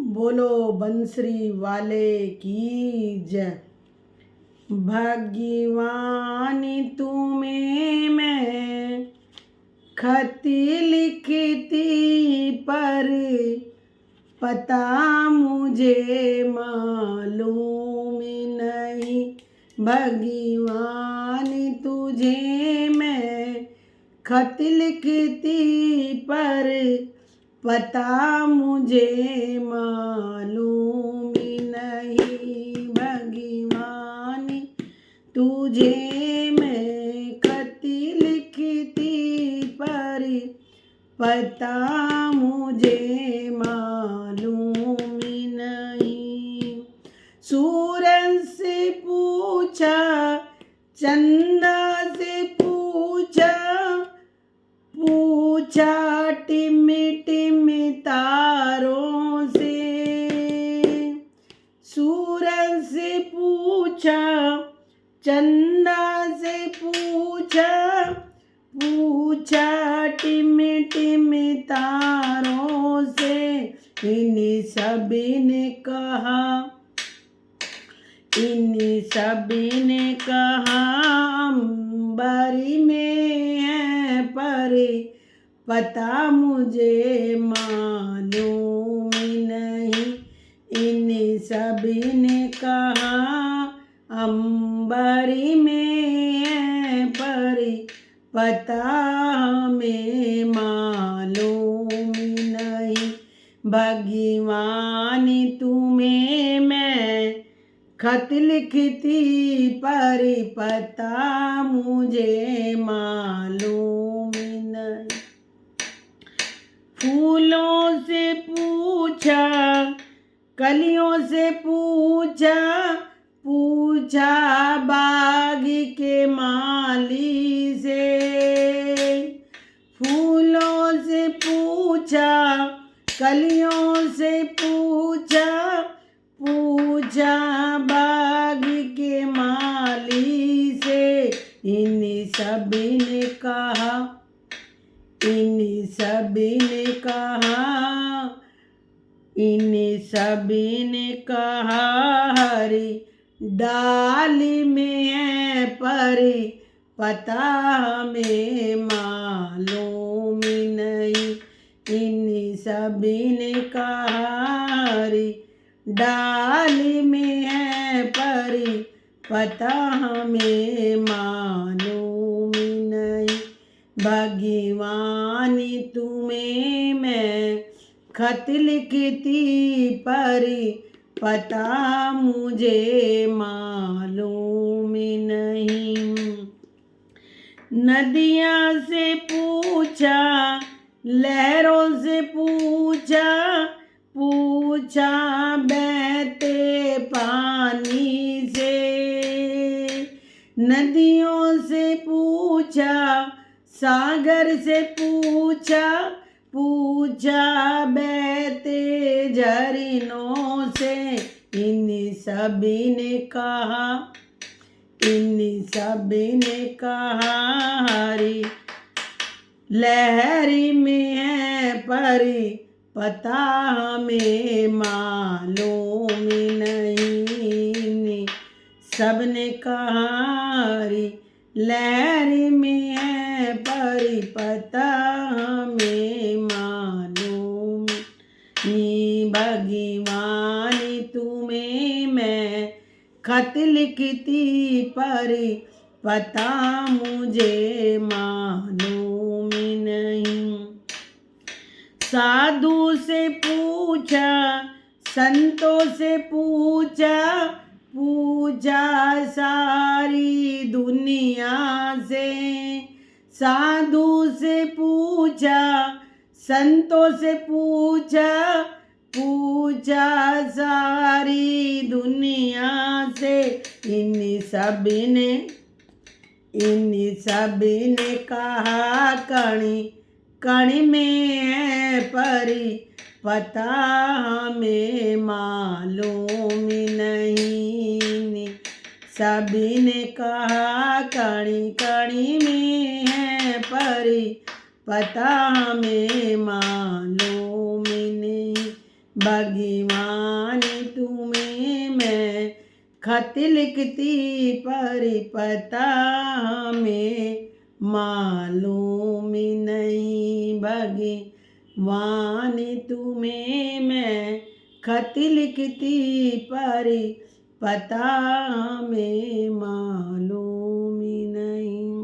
बोलो बंसरी वाले की जय। भगवानी तुम्हें मैं खत लिखती पर पता मुझे मालूम नहीं। भगवान तुझे मैं खत लिखती पर पता मुझे मालूम नहीं। भगवान तुझे मैं खत लिखती पर पता मुझे मालूम नहीं। सूरज से पूछा, चंदा से पूछा, पूछा टिम टिम तारों से। सूरज से पूछा, चंदा से पूछा, पूछा टिम टिम तारों से। इन सभी ने कहा, इन सभी ने कहा अंबरी में है पर पता मुझे मालूम नहीं। इन सभी ने कहा अंबरी में है पर पता हमें मालूम नहीं। भगवान तुम्हें मैं खत लिखती पर पता मुझे मालूम नहीं। फूलों से पूछा, कलियों से पूछा, पूछा बाग के माली से। फूलों से पूछा, कलियों से पूछा, पूछा बाग के माली से। इन सभी ने कहा, इन सभी ने कहा, इन सभी ने कहा हरी डाल में है पर पता हमें मालूम नहीं। इन सभी ने कहा हरी डाल में है पर पता हमें मालूम नहीं। भगवान तुम्हें मैं खत लिखती पर पता मुझे मालूम नहीं। नदियाँ से पूछा, लहरों से पूछा, पूछा बहते पानी से। नदियों से पूछा, सागर से पूछा, पूछा बहते झरनों से। इन सभी ने कहा, इन सभी ने कहा हरी लहरी में है पर पता हमें मालूम नहीं। सबने कहा हरी लहरी में है पर पता हमें मालूम नहीं। भगवान तुम्हें मैं खत लिखती पर पता मुझे मालूम नहीं। साधु से पूछा, संतों से पूछा, पूछा सारी दुनिया से। साधु से पूछा, संतों से पूछा, पूछा सारी दुनिया से। इन सभी ने कहा कणी कणी में है पर पता हमें मालूम नहीं। सभी ने कहा कणी कणी में है पर पता हमें मालूम नहीं। भगवान तुम्हें मैं खत लिखती पर पता हमें मालूम नहीं। भगवान तुम्हें मैं खत लिखती पर पता हमें मालूम नहीं।